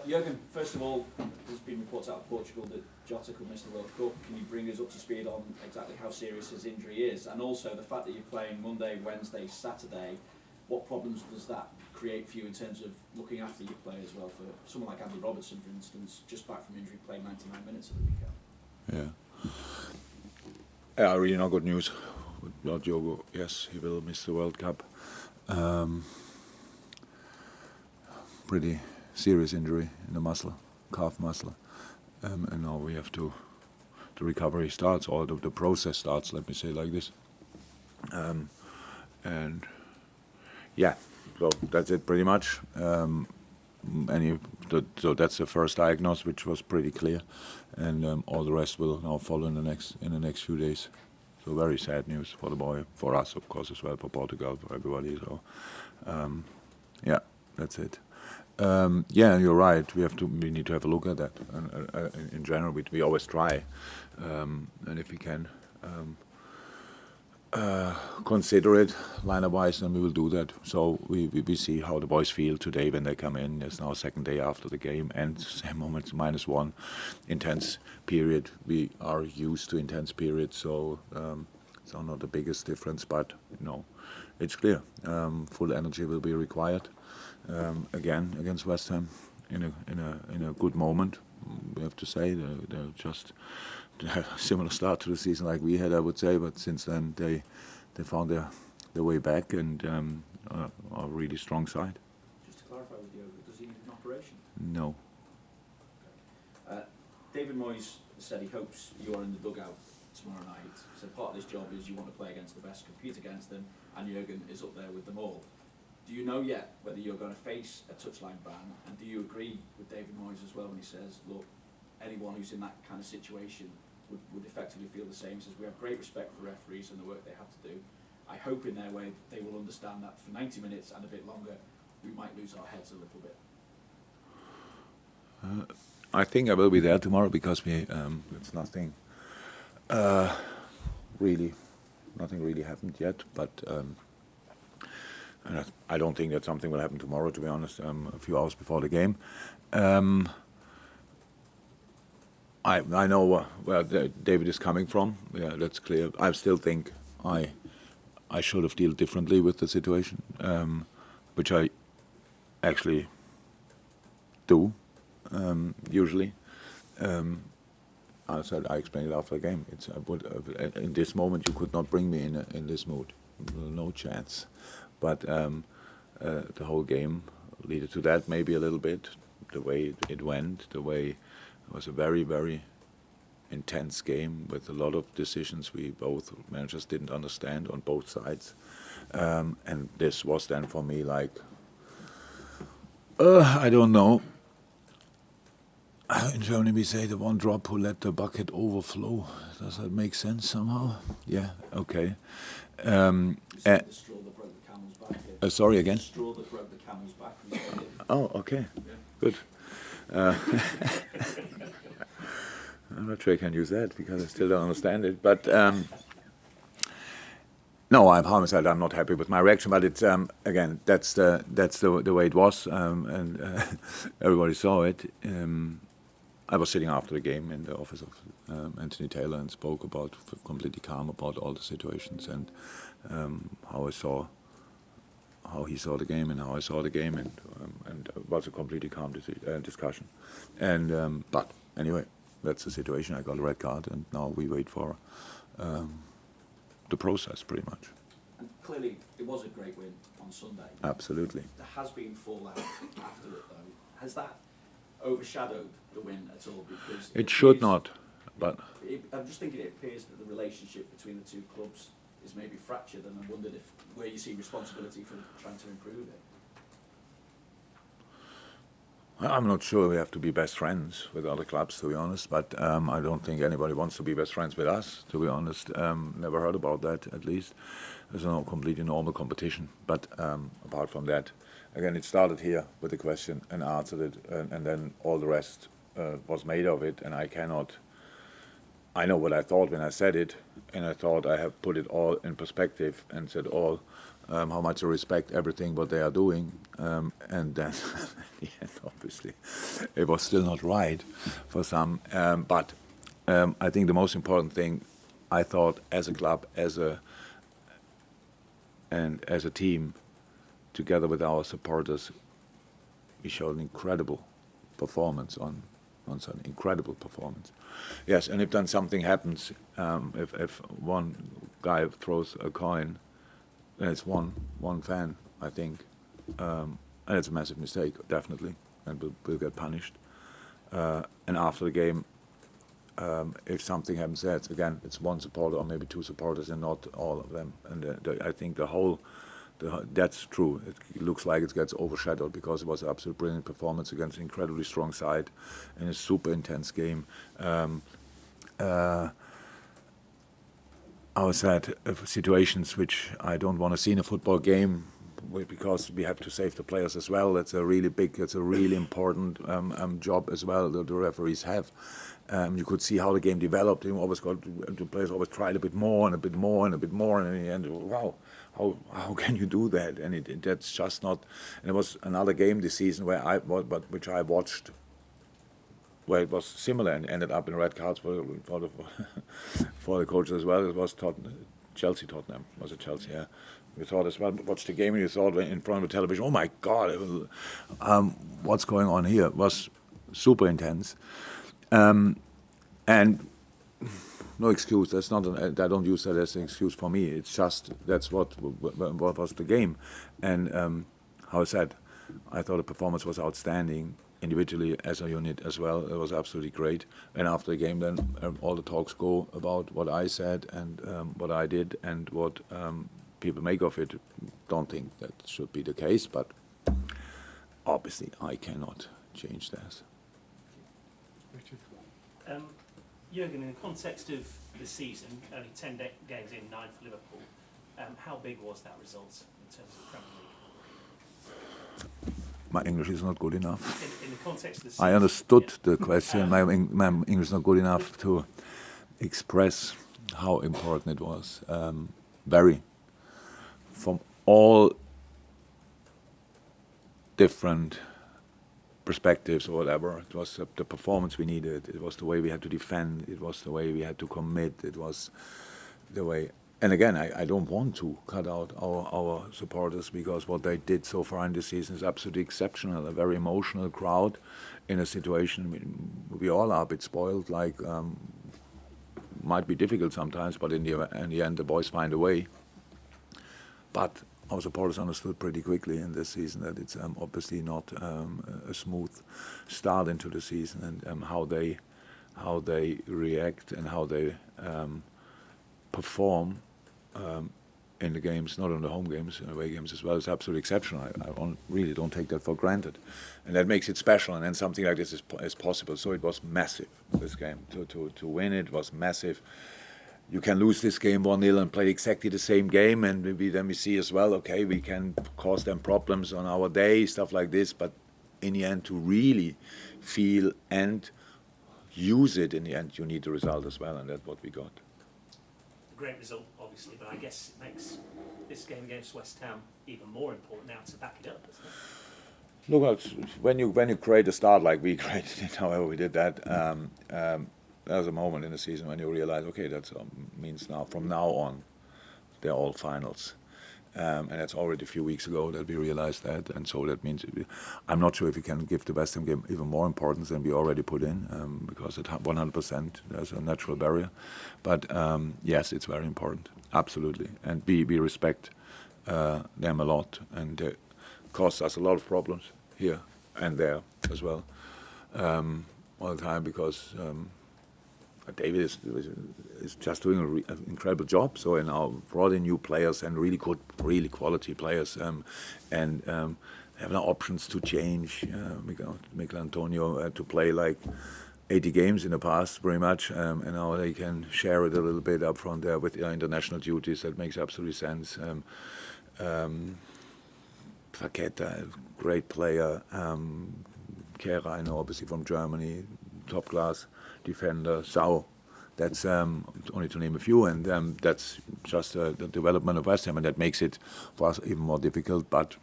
Jurgen, first of all, there's been reports out of Portugal that Jota could miss the World Cup. Can you bring us up to speed on exactly how serious his injury is? And also the fact that you're playing Monday, Wednesday, Saturday, what problems does that create for you in terms of looking after your players well? For someone like Andy Robertson, for instance, just back from injury, played 99 minutes at the weekend. Yeah, really not good news about Diogo. Yes, he will miss the World Cup. Pretty serious injury in the muscle, calf muscle, and now we have to. The recovery starts, or the process starts. Let me say like this, and yeah, so that's it pretty much. So that's the first diagnosis, which was pretty clear, and all the rest will now follow in the next few days. So very sad news for the boy, for us of course as well, for Portugal, for everybody. So yeah, that's it. Yeah, you're right. We need to have a look at that. And in general, we always try, and if we can consider it lineup-wise, then we will do that. So we see how the boys feel today when they come in. It's now second day after the game, and same moment -1 intense period. We are used to intense periods, so it's not the biggest difference, but it's clear. Full energy will be required. Again against West Ham in a good moment, we have to say. They're just a similar start to the season like we had, I would say, but since then they found their way back and are a really strong side. Just to clarify with you, does he need an operation? No. Okay. David Moyes said he hopes you are in the dugout tomorrow night. So part of this job is you want to play against the best, compete against them, and Jurgen is up there with them all. Do you know yet whether you're going to face a touchline ban, and do you agree with David Moyes as well when he says, look, anyone who's in that kind of situation would effectively feel the same? He says, we have great respect for referees and the work they have to do. I hope in their way they will understand that for 90 minutes and a bit longer, we might lose our heads a little bit. I think I will be there tomorrow because it's nothing really happened yet, but and I don't think that something will happen tomorrow, to be honest, a few hours before the game. I know where David is coming from. Yeah, that's clear. I still think I should have dealt differently with the situation, which I actually do usually. I said I explained it after the game. In this moment you could not bring me in this mood, no chance. But the whole game led to that, maybe a little bit. The way it went, the way it was a very, very intense game with a lot of decisions we both managers didn't understand on both sides. And this was then for me like, I don't know. In Germany we say the one drop who let the bucket overflow. Does that make sense somehow? Yeah, okay. Sorry again? The straw that broke the camel's back. Oh, okay. Yeah. Good. I'm not sure I can use that because I still don't understand it. But no, I promise that I'm not happy with my reaction. But it's again, that's the way it was, and everybody saw it. I was sitting after the game in the office of Anthony Taylor and spoke about completely calm about all the situations and how he saw the game and how I saw the game, and it was a completely calm discussion. And but anyway, that's the situation. I got a red card, and now we wait for the process, pretty much. And clearly, it was a great win on Sunday. Absolutely. There has been fallout after it, though. Has that overshadowed the win at all? Because it should not, but I'm just thinking it appears that the relationship between the two clubs is maybe fractured, and I wondered where you see responsibility for trying to improve it. I'm not sure we have to be best friends with other clubs, to be honest, but I don't think anybody wants to be best friends with us, to be honest. Never heard about that, at least. It's a completely normal competition. But apart from that, again, it started here with the question and answered it, and then all the rest was made of it, and I know what I thought when I said it, and I thought I have put it all in perspective and said how much I respect everything what they are doing, and then at the end, obviously, it was still not right for some. But I think the most important thing, I thought, as a club, as a team, together with our supporters, we showed an incredible performance on Sunday. Incredible performance. Yes, and if then something happens, if one guy throws a coin, then it's one fan, I think, and it's a massive mistake, definitely, and will get punished. And after the game, if something happens there, it's one supporter or maybe two supporters and not all of them. And I think that's true. It looks like it gets overshadowed because it was an absolute brilliant performance against an incredibly strong side in a super intense game. I said situations which I don't want to see in a football game, because we have to save the players as well. It's a really important job as well that the referees have. You could see how the game developed. The players always tried a bit more and a bit more and a bit more, and in the end, wow, how can you do that? And that's just not. And there was another game this season which I watched, where it was similar and ended up in red cards for the coaches as well. It was Tottenham. Was it Chelsea? Yeah. We thought as well, watched the game and you thought in front of the television, oh my God, what's going on here? It was super intense. And no excuse. That's not. I don't use that as an excuse for me. It's just that's what was the game. And how I said, I thought the performance was outstanding individually as a unit as well. It was absolutely great. And after the game, then all the talks go about what I said and what I did and what people make of it. Don't think that should be the case, but obviously I cannot change that. Jurgen, in the context of the season, only 10 games in, 9 for Liverpool, how big was that result in terms of Premier League? My English is not good enough. In the context of the season, I understood the question. My English is not good enough to express how important it was. Very. From all different perspectives or whatever, it was the performance we needed. It was the way we had to defend. It was the way we had to commit. It was the way. And again, I don't want to cut out our supporters, because what they did so far in this season is absolutely exceptional. A very emotional crowd in a situation we all are a bit spoiled. Like might be difficult sometimes, but in the end, the boys find a way. But our supporters understood pretty quickly in this season that it's obviously not a smooth start into the season, and how they react and how they perform in the games, not on the home games, in away games as well, is absolutely exceptional. I really don't take that for granted, and that makes it special. And then something like this is possible. So it was massive, this game. To win it was massive. You can lose this game 1-0 and play exactly the same game, and then we see as well, okay, we can cause them problems on our day, stuff like this, but in the end, to really feel and use it, in the end, you need the result as well, and that's what we got. Great result, obviously, but I guess it makes this game against West Ham even more important now to back it up, doesn't it? Look, when you create a start like we created it, however we did that, there's a moment in the season when you realize, okay, that means now, from now on, they're all finals. And that's already a few weeks ago that we realized that. And so that means, I'm not sure if we can give the West Ham game even more importance than we already put in, because at 100% there's a natural barrier. But yes, it's very important, absolutely. And we respect them a lot, and it costs us a lot of problems here and there as well, all the time, because David is just doing an incredible job. So now brought in new players and really good, really quality players, and have now options to change. Mikel Antonio had to play like 80 games in the past, pretty much, and now they can share it a little bit up front there with international duties. That makes absolutely sense. Paqueta, great player. Kehrer, I know, obviously from Germany, top class defender. Sau, that's only to name a few, and that's just the development of West Ham, and that makes it for us even more difficult, but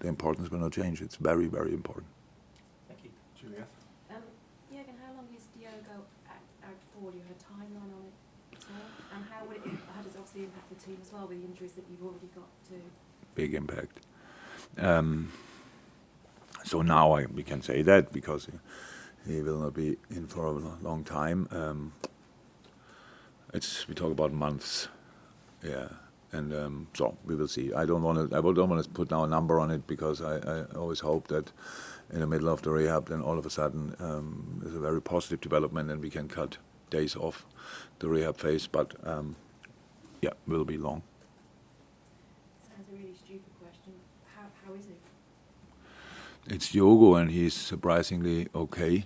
the importance will not change. It's very, very important. Thank you. before. Do you have a timeline on it at all? And how does it obviously impact the team as well with the injuries that you've already got too? Big impact. So now we can say that because he will not be in for a long time. We talk about months, yeah, and so we will see. I don't want to put now a number on it because I always hope that in the middle of the rehab, then all of a sudden there's a very positive development and we can cut days off the rehab phase. But yeah, will be long. Sounds a really stupid question. How is he? It's Diogo, and he's surprisingly okay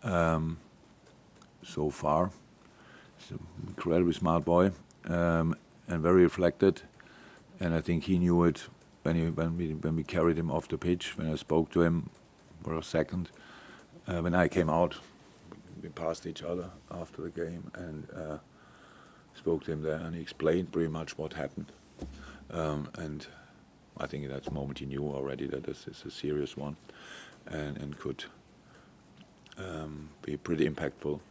so far. He's an incredibly smart boy and very reflected. And I think he knew it when we carried him off the pitch. When I spoke to him for a second, when I came out, we passed each other after the game and spoke to him there, and he explained pretty much what happened. And I think at that moment he knew already that this is a serious one and could be pretty impactful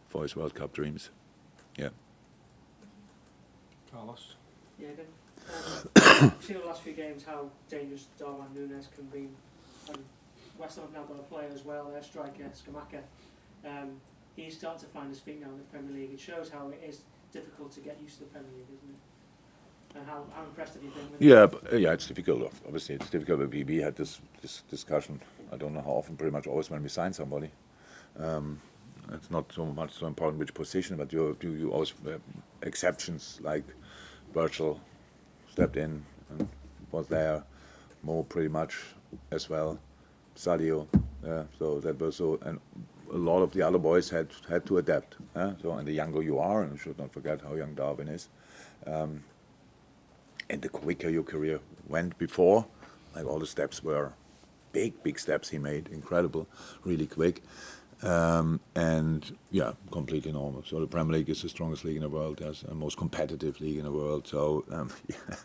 for his World Cup dreams. Yeah. Carlos. Yeah, then. Seen the last few games how dangerous Darwin Nunez can be. West Ham have now got a player as well, their striker, Skamaka. He's starting to find his feet now in the Premier League. It shows how it is difficult to get used to the Premier League, isn't it? And how impressed have you been with Yeah, yeah, it's difficult. Obviously, it's difficult. We had this discussion. I don't know how often. Pretty much always when we sign somebody. It's not so much so important which position, but you always exceptions like Virgil stepped in and was there. Mo pretty much as well. Sadio. So that was so, and a lot of the other boys had to adapt. So, and the younger you are, and you should not forget how young Darwin is. And the quicker your career went before, like all the steps were big steps he made, incredible, really quick. And yeah, completely normal. So the Premier League is the strongest league in the world, there's the most competitive league in the world. So yeah.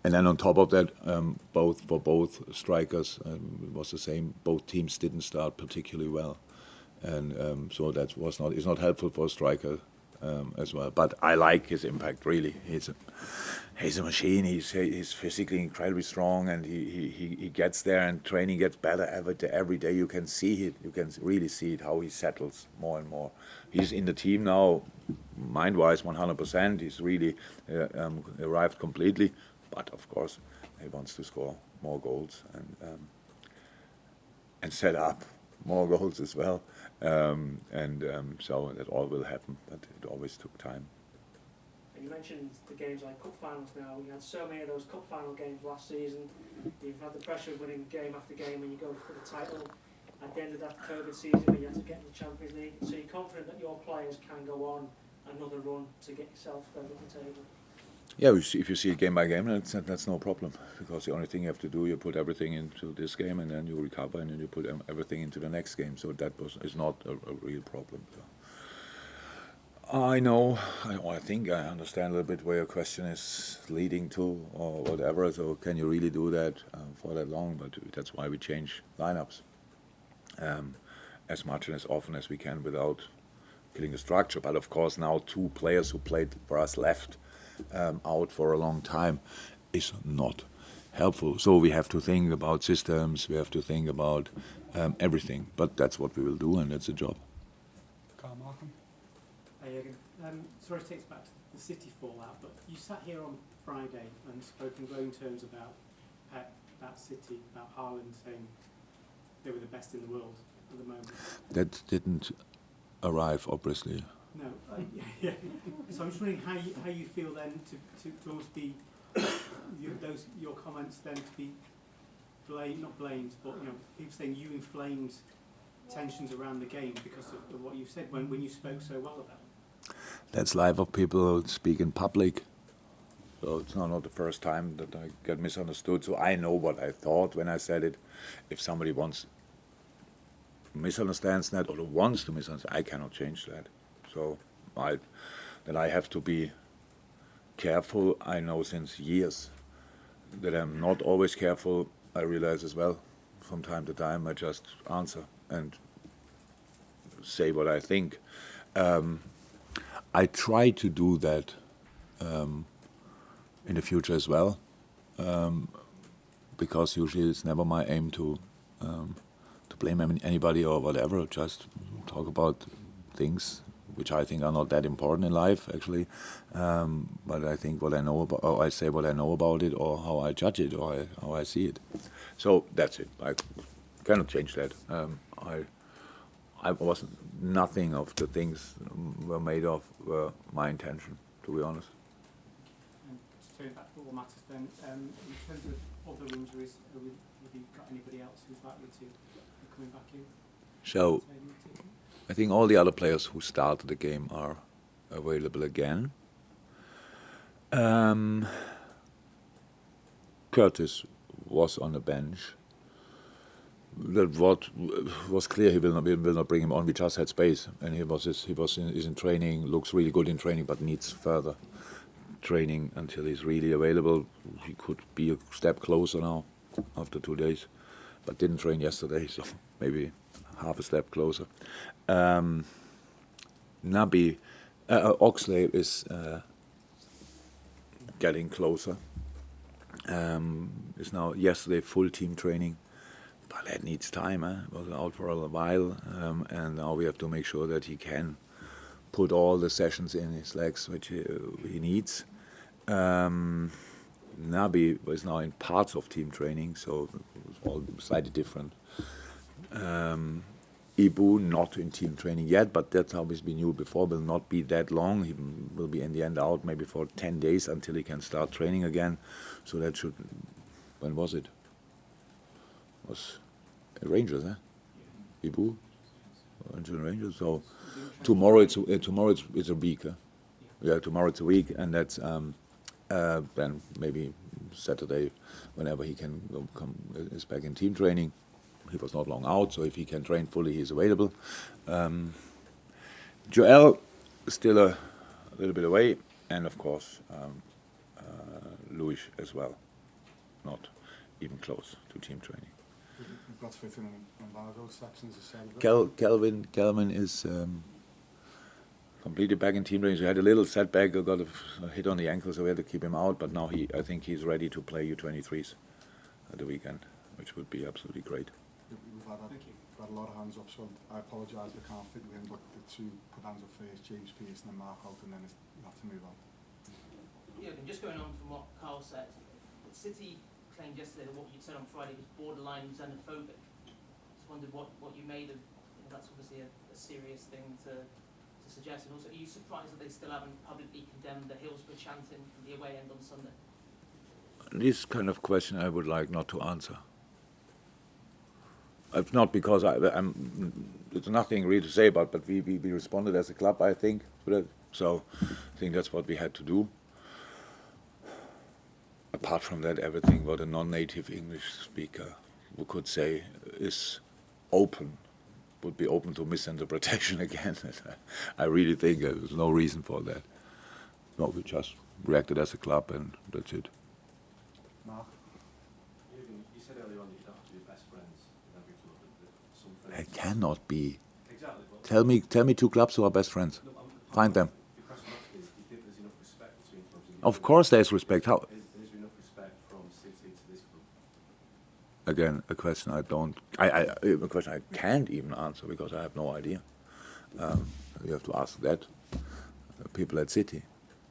And then on top of that, for both strikers, it was the same. Both teams didn't start particularly well, and so that is not helpful for a striker as well. But I like his impact really. He's a machine. He's physically incredibly strong, and he gets there, and training gets better every day. You can see it. You can really see it how he settles more and more. He's in the team now, mind-wise, 100%. He's really arrived completely, but of course, he wants to score more goals and set up more goals as well. So that all will happen, but it always took time. You mentioned the games like cup finals now. You had so many of those cup final games last season. You've had the pressure of winning game after game when you go for the title. At the end of that COVID season when you had to get in the Champions League. So you're confident that your players can go on another run to get yourself further at the table? Yeah, if you see it game by game, that's no problem. Because the only thing you have to do, you put everything into this game and then you recover and then you put everything into the next game. So that is not a real problem. So. I know, I think I understand a little bit where your question is leading to or whatever, so can you really do that for that long? But that's why we change lineups as much and as often as we can without killing the structure. But of course now 2 players who played for us left out for a long time is not helpful. So we have to think about systems, we have to think about everything, but that's what we will do and that's the job. Carl Markham. Hey Jurgen, sorry to take us back to the City fallout, but you sat here on Friday and spoke in glowing terms about Pep, about City, about Haaland, saying they were the best in the world at the moment. That didn't arrive, obviously. No, yeah. So I'm just wondering how you feel then to almost be your comments then to be not blamed, but people saying you inflamed tensions around the game because of what you said when you spoke so well about it. That's life of people who speak in public. So it's not the first time that I get misunderstood. So I know what I thought when I said it. If somebody misunderstands that or wants to misunderstand, I cannot change that. So I have to be careful. I know since years that I'm not always careful. I realize as well from time to time I just answer and say what I think. I try to do that in the future as well, because usually it's never my aim to blame anybody or whatever. Just talk about things which I think are not that important in life, actually. But I think what I know about, or I say what I know about it, or how I judge it, or how I see it. So that's it. I cannot change that. I wasn't. Nothing of the things were made of were my intention, to be honest. And to turn back to football matters then, in terms of other injuries, have you got anybody else who's likely to be coming back in? So I think all the other players who started the game are available again. Curtis was on the bench. That what was clear, he will not bring him on. We just had space, and he's in training. Looks really good in training, but needs further training until he's really available. He could be a step closer now after 2 days, but didn't train yesterday, so maybe half a step closer. Naby Oxley is getting closer. Is now yesterday full team training. But that needs time. Was out for a while, and now we have to make sure that he can put all the sessions in his legs which he needs. Naby is now in parts of team training, so it's all slightly different. Ibu not in team training yet, but that's how we knew before. Will not be that long. He will be in the end out maybe for 10 days until he can start training again. So that should. When was it? Was Rangers, Ibu, Rangers. So tomorrow it's a week. Yeah, tomorrow it's a week, and that's then maybe Saturday, whenever he can come is back in team training. He was not long out, so if he can train fully, he's available. Joel is still a little bit away, and of course Luis as well, not even close to team training. We've got to fit in an embargo section, as you said. Kelvin is completely back in team training. So he had a little setback, got a hit on the ankle, so we had to keep him out. But now I think he's ready to play U23s at the weekend, which would be absolutely great. We've had a lot of hands up, so I apologise we can't fit you in, but the two put hands up first, James Pearce and then Mark out, and then you have to move on. Yeah, and just going on from what Carl said, City claimed yesterday that what you said on Friday was borderline xenophobic. Just wondered what you made of, that's obviously a serious thing to suggest. And also, are you surprised that they still haven't publicly condemned the Hillsborough chanting from the away end on Sunday? This kind of question I would like not to answer. It's not because there's nothing really to say about, but we responded as a club, I think, to that. So I think that's what we had to do. Apart from that, everything what a non-native English speaker could say is would be open to misinterpretation again. I really think there's no reason for that. No, we just reacted as a club, and that's it. Mark? Jurgen, you said earlier on that you don't have to be best friends with every club. That some friends. It cannot be. Exactly. Tell me 2 clubs who are best friends. No, Find them. The question I'm asking is, do you think there's enough respect between clubs? Of course there's respect. How? Is there enough respect from City to this club? Again, a question a question I can't even answer because I have no idea. You have to ask that people at City.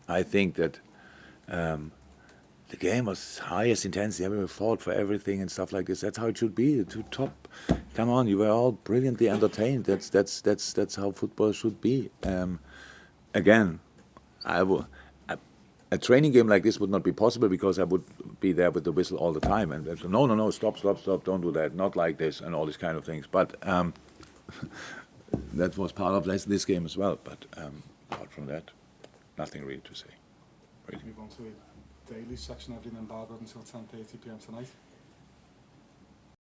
I think that the game was highest intensity. We fought for everything and stuff like this. That's how it should be. To top. Come on, you were all brilliantly entertained. That's how football should be. Again, a training game like this would not be possible because I would be there with the whistle all the time and say, no, stop, don't do that, not like this, and all these kind of things. But that was part of this game as well. But apart from that, nothing really to say. Move on to the daily section. I've been embargoed until 10:30 p.m. tonight.